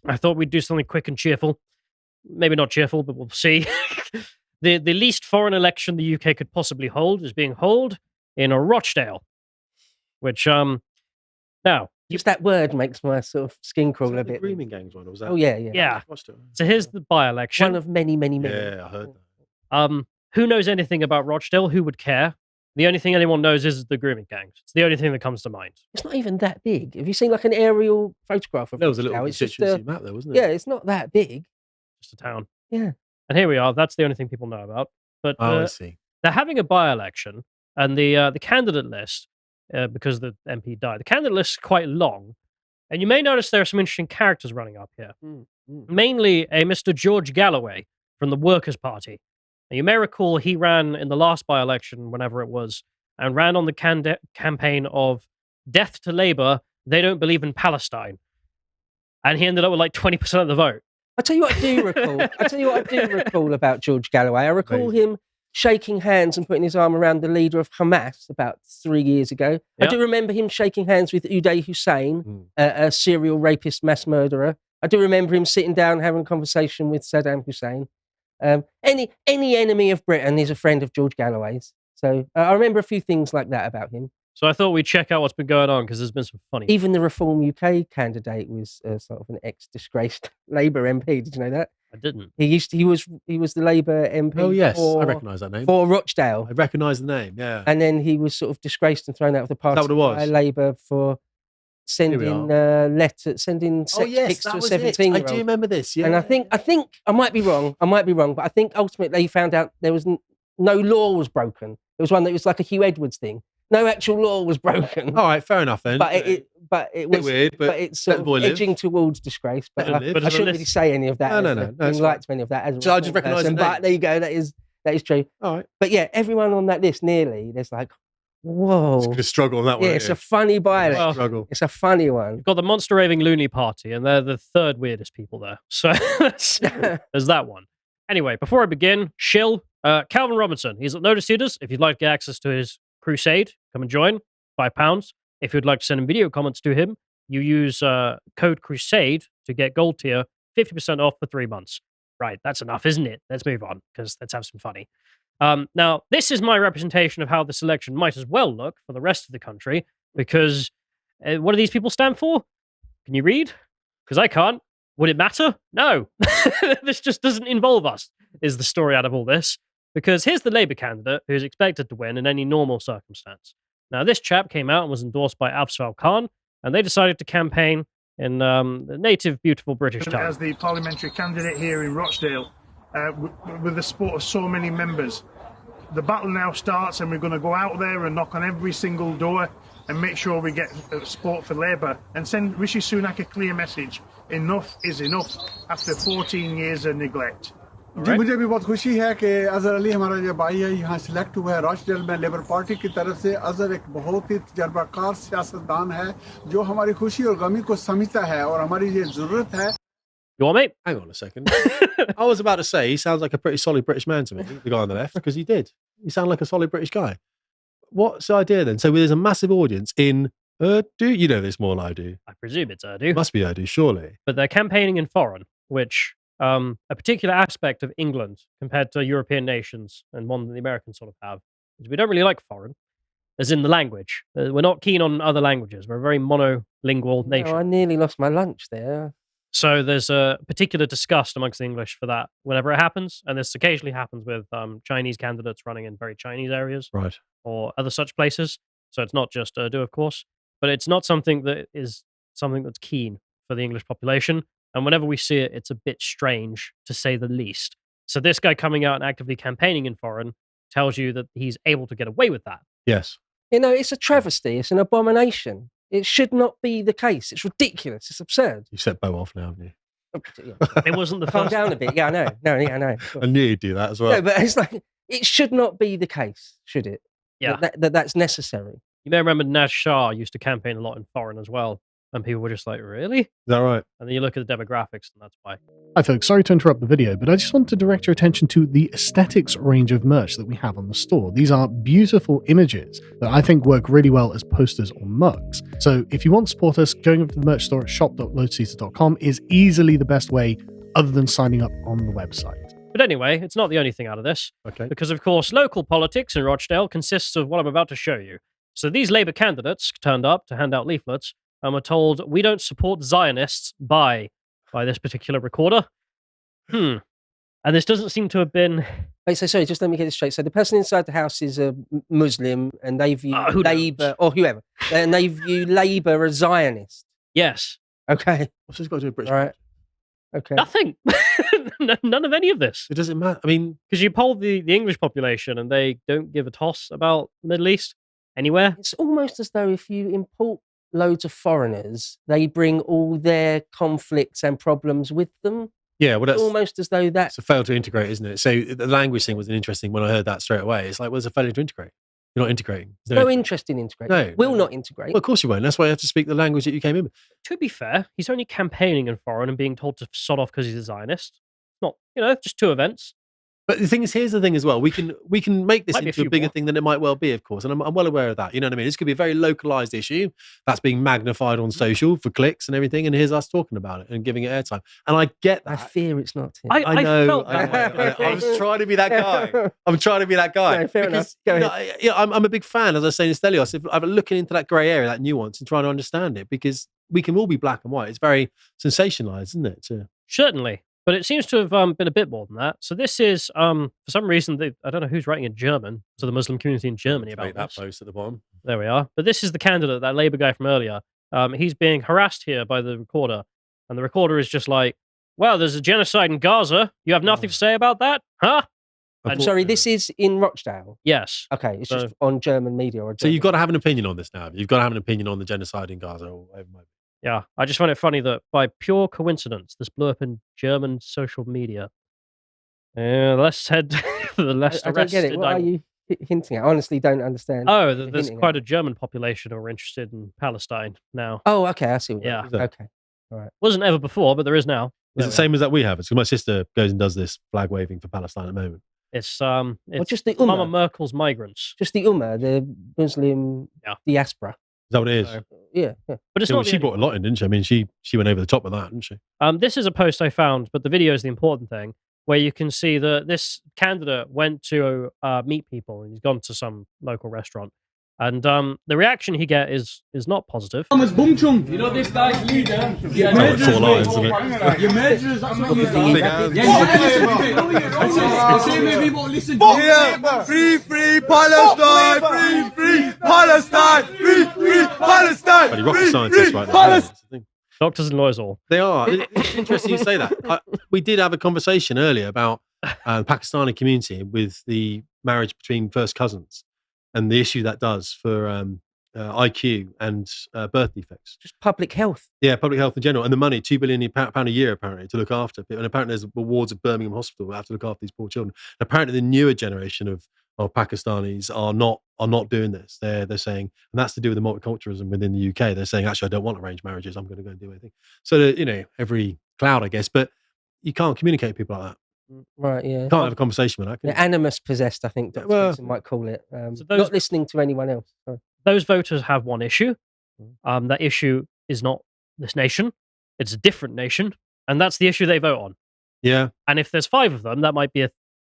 I thought we'd do something quick and cheerful. Maybe not cheerful, but we'll see. The least foreign election the UK could possibly hold is being held in Rochdale, which now just that word makes my sort of skin crawl a bit. Grooming gangs one, or was that? Oh yeah. Yeah. So here's the by-election. One of many. Yeah, I heard that. Who knows anything about Rochdale? Who would care? The only thing anyone knows is the grooming gangs. It's the only thing that comes to mind. It's not even that big. Have you seen like an aerial photograph of There was a Rochdale? little It's just constituency map there, wasn't it? yeah, it's not that big. Just a town. Yeah. And here we are. That's the only thing people know about. But I see. they're having a by-election, and the candidate list, because the MP died, the candidate list is quite long. And you may notice there are some interesting characters running up here. Mainly a Mr. George Galloway from the Workers' Party. Now, you may recall he ran in the last by-election, whenever it was, and ran on the campaign of death to Labour, they don't believe in Palestine. And he ended up with like 20% of the vote. I tell you what I do recall about George Galloway. I recall him shaking hands and putting his arm around the leader of Hamas about 3 years ago. Yep. I do remember him shaking hands with Uday Hussein, a serial rapist, mass murderer. I do remember him sitting down having a conversation with Saddam Hussein. Any enemy of Britain is a friend of George Galloway's. So I remember a few things like that about him. So I thought we'd check out what's been going on, because there's been some funny. Even the Reform UK candidate was sort of an ex-disgraced Labour MP. Did you know that? I didn't. He was the Labour MP. Oh yes, I recognise that name. For Rochdale. I recognise the name. Yeah. And then he was sort of disgraced and thrown out of the party by Labour for sending sex pics to a 17-year-old. I do remember this. Yeah. And I think I might be wrong, but I think ultimately he found out there was no law was broken. It was one that was like a Hugh Edwards thing. No actual law was broken. All right, fair enough then. But it was weird. But it's sort of edging towards disgrace. But I shouldn't really say any of that. No. Like to any of that. So I just recognise the name. But there you go. That is true. All right. But yeah, everyone on that list nearly. There's like, whoa. It's going to struggle on that one. Yeah, it's a funny by-election. Struggle. It's a funny one. You've got the Monster Raving Loony Party, and they're the third weirdest people there. So there's that one. Anyway, before I begin, shill. Calvin Robinson. He's at Lotus Theatres. If you'd like to get access to his crusade, come and join. £5. If you'd like to send him video comments to him, you use code CRUSADE to get gold tier, 50% off for 3 months. Right, that's enough, isn't it? Let's move on, because let's have some funny. Now, this is my representation of how this election might as well look for the rest of the country, because what do these people stand for? Can you read? Because I can't. Would it matter? No. This just doesn't involve us, is the story out of all this. Because here's the Labour candidate who's expected to win in any normal circumstance. Now, this chap came out and was endorsed by Afzal Khan, and they decided to campaign in the native, beautiful British tongue. As the parliamentary candidate here in Rochdale, with the support of so many members, the battle now starts, and we're going to go out there and knock on every single door and make sure we get support for Labour and send Rishi Sunak a clear message. Enough is enough after 14 years of neglect. जी मुझे भी बहुत खुशी है कि अजहर अली हमारा जो भाई है यहाँ सिलेक्ट हुआ है रॉचडेल में लेबर पार्टी की तरफ से। अजहर एक बहुत ही तजर्बाकार सियासतदान है जो हमारी खुशी और गमी को समझता है और हमारी ये जरूरत है। You want, mate? Hang on a second. I was about to say he sounds like a pretty solid British man to me, the guy on the left, because he did. He sounded like a solid British guy. What's the idea then? So there's a massive audience in Urdu. You know this more than I do. I presume it's Urdu. Must be Urdu, surely. But they're campaigning in foreign, which a particular aspect of England compared to European nations, and one that the Americans sort of have, is we don't really like foreign, as in the language. We're not keen on other languages. We're a very monolingual nation. I nearly lost my lunch there. So there's a particular disgust amongst the English for that whenever it happens, and this occasionally happens with Chinese candidates running in very Chinese areas, right, or other such places. So it's not just Urdu, of course, but it's not something that is something that's keen for the English population. And whenever we see it, it's a bit strange, to say the least. So this guy coming out and actively campaigning in foreign tells you that he's able to get away with that. Yes. You know, it's a travesty. It's an abomination. It should not be the case. It's ridiculous. It's absurd. You've set Bo off now, haven't you? It wasn't the Calm first. down a bit. Yeah, I know. No, yeah, I know. I knew you'd do that as well. No, but it's like, it should not be the case, should it? Yeah. That's necessary. You may remember Naz Shah used to campaign a lot in foreign as well. And people were just like, really? Is that right? And then you look at the demographics, and that's why. Hi folks, sorry to interrupt the video, but I just want to direct your attention to the aesthetics range of merch that we have on the store. These are beautiful images that I think work really well as posters or mugs. So if you want to support us, going over to the merch store at shop.lotus.com is easily the best way other than signing up on the website. But anyway, it's not the only thing out of this. Okay. Because, of course, local politics in Rochdale consists of what I'm about to show you. So these Labour candidates turned up to hand out leaflets and were told, we don't support Zionists by this particular recorder. And this doesn't seem to have been... Wait, so sorry, just let me get this straight. So the person inside the house is a Muslim and they view who Labour, knows? or whoever, and they view Labour as Zionist. Yes. Okay. What's this got to do with British? All right. Okay. Nothing. None of any of this. It doesn't matter. I mean, Because you poll the English population and they don't give a toss about the Middle East anywhere. It's almost as though if you import loads of foreigners, they bring all their conflicts and problems with them. yeah, well, It's that's almost as though that it's a fail to integrate, isn't it? So the language thing was interesting when I heard that straight away. It's like, well, it's a failure to integrate. You're not integrating. There's no no interest in integrating. No, Will no. not integrate. Well, of course you won't. That's why you have to speak the language that you came in with. To be fair, he's only campaigning in foreign and being told to sod off because he's a Zionist. Not, just 2 events. But the thing is, here's the thing as well. We can make this Might be a into a few bigger more. thing than it might well be, of course. And I'm well aware of that. You know what I mean? This could be a very localized issue that's being magnified on social for clicks and everything. And here's us talking about it and giving it airtime. And I get I that. fear it's not Tim. I know. felt I that know. way. I was trying to be that guy. I'm trying to be that guy. No, fair enough. Go ahead. I'm a big fan, as I was saying to Stelios, I'm looking into that grey area, that nuance, and trying to understand it because we can all be black and white. It's very sensationalized, isn't it? Certainly. But it seems to have been a bit more than that. So this is, for some reason, I don't know who's writing in German to the Muslim community in Germany about Make that this. post at the bottom. There we are. But this is the candidate, that Labour guy from earlier. He's being harassed here by the recorder. And the recorder is just like, well, there's a genocide in Gaza. You have nothing to say about that? Huh? I'm sorry, this is in Rochdale. Yes. Okay, it's So- just on German media. Or So you've German- got to have an opinion on this now. You've got to have an opinion on the genocide in Gaza or whatever it might be. Yeah. I just find it funny that by pure coincidence, this blew up in German social media. Let's head to the less I don't get it. arrested. What are you hinting at? I honestly don't understand. Oh, what you're there's hinting quite at. a German population who are interested in Palestine now. Oh, okay, I see. What Yeah. Is that- Okay. Wasn't ever before, but there is now. Is There it we the same as that we have? It's 'cause my sister goes and does this flag waving for Palestine at the moment. are. It's Well, just the Mama Ummah. Merkel's migrants. Just the Ummah, the Muslim Yeah. diaspora. Is that what it is? So- Yeah. But it's Yeah, well, not. the she only brought a lot in, didn't she? I mean, she went over the top with that, didn't she? This is a post I found, but the video is the important thing, where you can see that this candidate went to meet people and he's gone to some local restaurant. And the reaction he get is not positive. You know this guy's leader. Yeah, Like 4 lines, isn't it? your murderers, that's what you Big got. hands. Let's say maybe won't listen to you. Free Palestine! Free Palestine! Free Palestine! Bloody rocket scientists right there. That's the thing. Doctors and lawyers all. They are. It's interesting you say that. We did have a conversation earlier about the Pakistani community with the marriage between first cousins and the issue that does for IQ and birth defects. Just public health. Yeah, public health in general. And the money, £2 billion a year, apparently, to look after people. And apparently there's awards at Birmingham Hospital that have to look after these poor children. And apparently the newer generation of Pakistanis are not doing this. They're saying, and that's to do with the multiculturalism within the UK. They're saying, actually, I don't want arranged marriages. I'm going to go and do anything. So, every cloud, I guess. But you can't communicate with people like that. Right, yeah. You can't have a conversation with that. Can you? The animus possessed, I think Dr. Well- Wilson might call it. So those- Not listening to anyone else. Sorry. Those voters have one issue. That issue is not this nation. It's a different nation. And that's the issue they vote on. Yeah. And if there's 5 of them, that might be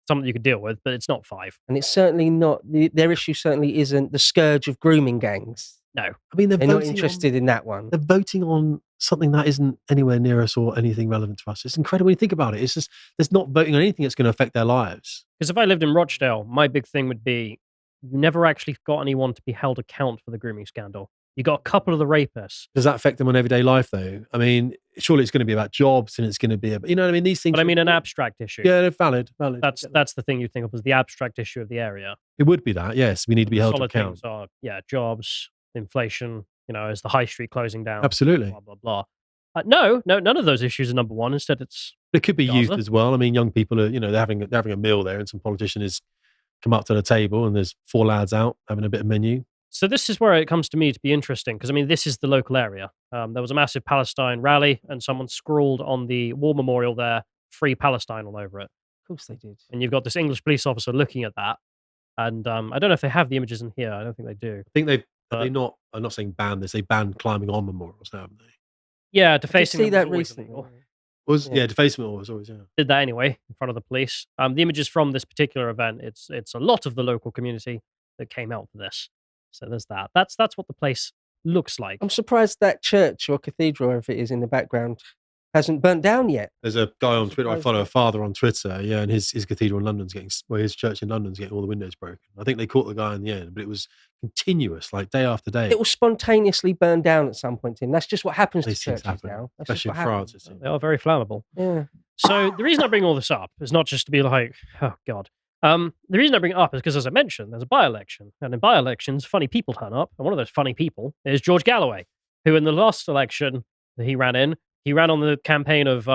something you could deal with, but it's not 5. And it's certainly not, their issue certainly isn't the scourge of grooming gangs. No. I mean, They're not interested in that one. They're voting on something that isn't anywhere near us or anything relevant to us. It's incredible when you think about it. It's just, there's not voting on anything that's going to affect their lives. Because if I lived in Rochdale, my big thing would be you never actually got anyone to be held account for the grooming scandal. You got a couple of the rapists. Does that affect them on everyday life, though? I mean, surely it's going to be about jobs and it's going to be about, you know what I mean? These things. But I mean an abstract issue. Yeah, they're valid. That's the thing you think of as the abstract issue of the area. It would be that, yes. We need to be held to Solid account. things are, jobs, inflation, as the high street closing down. Absolutely. Blah, blah, blah. No, none of those issues are number one. Instead, it's It could be youth Gaza. as well. I mean, young people are, they're having a meal there and some politician has come up to the table and there's 4 lads out having a bit of menu. So this is where it comes to me to be interesting, because I mean, this is the local area. There was a massive Palestine rally, and someone scrawled on the war memorial there, "Free Palestine" all over it. Of course they did. And you've got this English police officer looking at that. And I don't know if they have the images in here. I don't think they do. I think I'm not saying ban this, they banned climbing on memorials now, haven't they? Yeah, I did defacing see them was that always recently. illegal. Yeah, defacement was always, yeah. Did that anyway in front of the police. The images from this particular event, it's a lot of the local community that came out for this. So there's that. That's what the place looks like. I'm surprised that church or cathedral, if it is in the background, hasn't burnt down yet. There's a guy on Twitter, I follow a father on Twitter, yeah, and his cathedral in London's his church in London's getting all the windows broken. I think they caught the guy in the end, but it was continuous, like day after day. It will spontaneously burn down at some point, Tim. That's just what happens to These things churches happen, now. That's especially in just what France. happens. It seems. They are very flammable. Yeah. So the reason I bring all this up is not just to be like, oh God. The reason I bring it up is because, as I mentioned, there's a by-election, and in by-elections, funny people turn up, and one of those funny people is George Galloway, who in the last election that he ran on the campaign of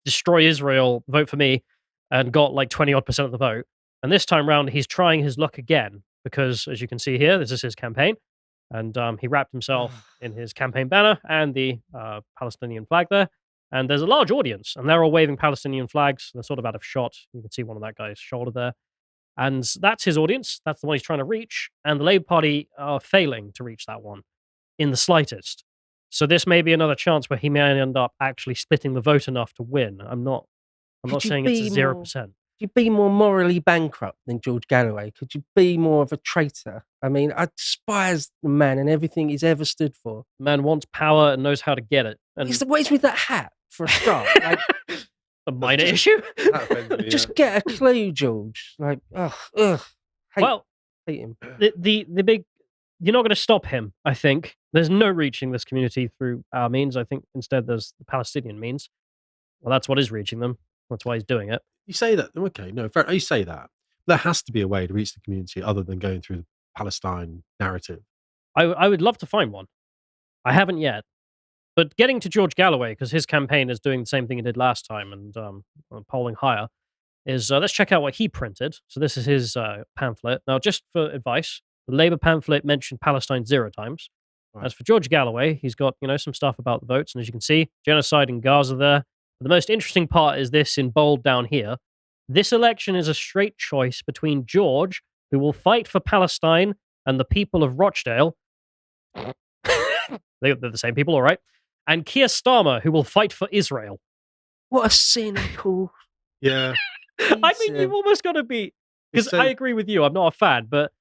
destroy Israel, vote for me, and got like 20-odd% of the vote. And this time round, he's trying his luck again because, as you can see here, this is his campaign, and he wrapped himself in his campaign banner and the Palestinian flag there. And there's a large audience, and they're all waving Palestinian flags. They're sort of out of shot. You can see one of that guy's shoulder there. And that's his audience. That's the one he's trying to reach. And the Labour Party are failing to reach that one in the slightest. So this may be another chance where he may end up actually splitting the vote enough to win. I'm not saying it's 0%. Could you be more morally bankrupt than George Galloway? Could you be more of a traitor? I mean, I despise the man and everything he's ever stood for. The man wants power and knows how to get it. And What is with that hat, for a start? Like, a minor issue? That offends me, just get a clue, George. Like, ugh. Hate him. The big, you're not going to stop him, I think. There's no reaching this community through our means. I think instead there's the Palestinian means. Well, that's what is reaching them. That's why he's doing it. You say that, okay, no, fair, you say that. There has to be a way to reach the community other than going through the Palestine narrative. I would love to find one. I haven't yet. But getting to George Galloway, because his campaign is doing the same thing he did last time and polling higher, is let's check out what he printed. So this is his pamphlet. Now, just for advice, the Labour pamphlet mentioned Palestine 0 times. Right. As for George Galloway, he's got some stuff about the votes, and as you can see, genocide in Gaza there. But the most interesting part is this in bold down here. This election is a straight choice between George, who will fight for Palestine, and the people of Rochdale. They're the same people, all right. And Keir Starmer, who will fight for Israel. What a cynical. Yeah. I mean, you've almost got to be, because I agree with you. I'm not a fan, but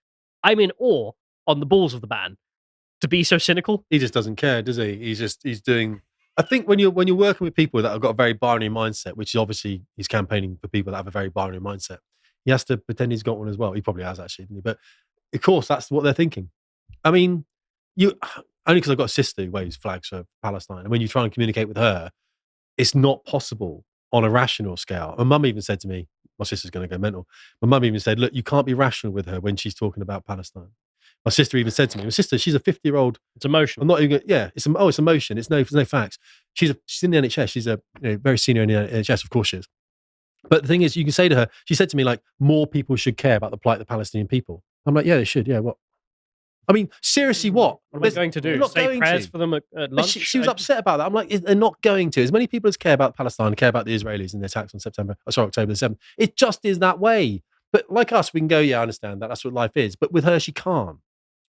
I'm in awe on the balls of the man to be so cynical. He just doesn't care, does he? He's doing. I think when you're working with people that have got a very binary mindset, which is obviously he's campaigning for people that have a very binary mindset, he has to pretend he's got one as well. He probably has actually, didn't he? But of course, that's what they're thinking. I mean, only because I've got a sister who waves flags for Palestine, and when you try and communicate with her, it's not possible on a rational scale. My mum even said to me, my sister's going to go mental. My mum even said, look, you can't be rational with her when she's talking about Palestine. My sister even said to me, she's a 50-year-old. It's emotion. I'm not even. It's emotion. It's no facts. She's in the NHS. She's a very senior in the NHS. Of course she is. But the thing is, you can say to her, she said to me, like, more people should care about the plight of the Palestinian people. I'm like, yeah, they should. Yeah, what? I mean, seriously, what? What am I going to do? Say prayers for them at lunch? She was upset about that. I'm like, they're not going to. As many people as care about Palestine, care about the Israelis and the attacks on October the 7th. It just is that way. But like us, we can go, yeah, I understand that. That's what life is. But with her, she can't.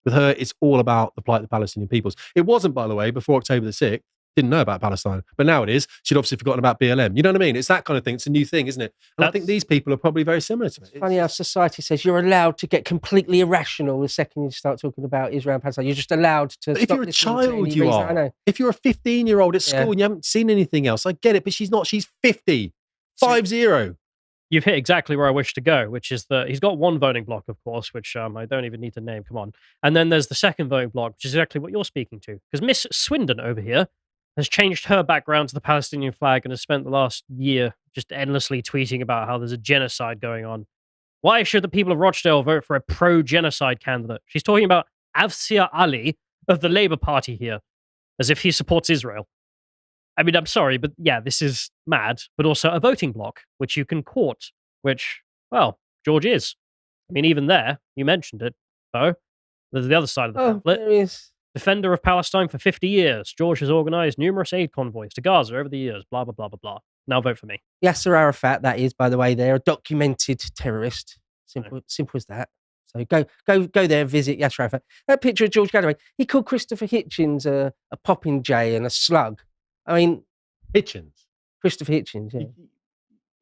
With her, it's all about the plight of the Palestinian peoples. It wasn't, by the way, before October the 6th. Didn't know about Palestine. But now it is. She'd obviously forgotten about BLM. You know what I mean? It's that kind of thing. It's a new thing, isn't it? And I think these people are probably very similar to it. It's funny how society says you're allowed to get completely irrational the second you start talking about Israel and Palestine. You're just allowed to. If you're a child, you are. I know. If you're a 15-year-old at school and you haven't seen anything else, I get it. But she's not. She's 50. 50. You've hit exactly where I wish to go, which is that he's got one voting block, of course, which I don't even need to name. Come on. And then there's the second voting block, which is exactly what you're speaking to. Because Miss Swindon over here has changed her background to the Palestinian flag and has spent the last year just endlessly tweeting about how there's a genocide going on. Why should the people of Rochdale vote for a pro-genocide candidate? She's talking about Afsia Ali of the Labour Party here, as if he supports Israel. I mean, I'm sorry, but yeah, this is mad, but also a voting block, which you can court, which, well, George is. I mean, even there, you mentioned it, Bo. There's the other side of the Oh, pamphlet. there he is. Defender of Palestine for 50 years. George has organized numerous aid convoys to Gaza over the years. Blah, blah, blah, blah, blah. Now vote for me. Yasser Arafat, that is, by the way, they're a documented terrorist. Simple as that. So go there, visit Yasser Arafat. That picture of George Galloway, he called Christopher Hitchens a popinjay and a slug. I mean, Hitchens. Christopher Hitchens, yeah.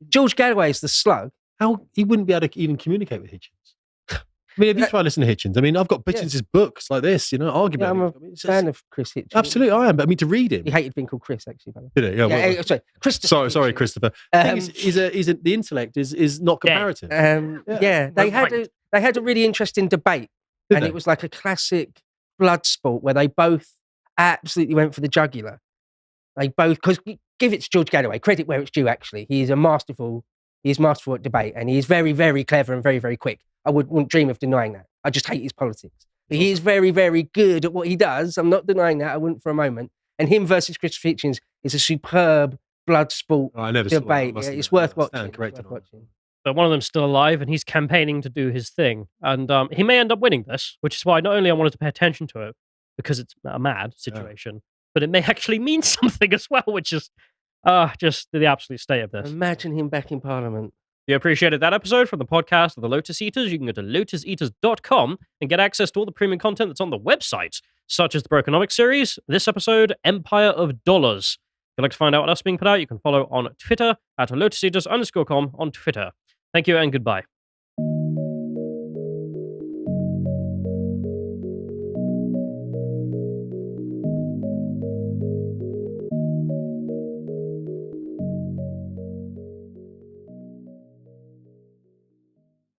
George Galloway is the slug. How he wouldn't be able to even communicate with Hitchens. I mean, have you tried listening to Hitchens? I mean, I've got Hitchens' books like this, argument. Yeah, I'm a fan of Chris Hitchens. Absolutely, I am. But I mean, to read him. He hated being called Chris, actually. By the way. Did it? Yeah. Well, Sorry, Christopher. sorry, Christopher. The intellect is not comparative. They had a really interesting debate, and it was like a classic blood sport where they both absolutely went for the jugular. They both, because give it to George Galloway, credit where it's due. Actually, he's masterful at debate, and he's very, very clever and very, very quick. I wouldn't dream of denying that. I just hate his politics. But he is very, very good at what he does. I'm not denying that. I wouldn't for a moment. And him versus Christopher Hitchens is a superb blood sport debate. It's worth watching. But one of them's still alive, and he's campaigning to do his thing. And he may end up winning this, which is why not only I wanted to pay attention to it, because it's a mad situation, but it may actually mean something as well, which is just the absolute state of this. Imagine him back in Parliament. If you appreciated that episode from the podcast of the Lotus Eaters, you can go to lotuseaters.com and get access to all the premium content that's on the website, such as the Brokenomics series, this episode, Empire of Dollars. If you'd like to find out what else is being put out, you can follow on Twitter at lotuseaters_com on Twitter. Thank you and goodbye.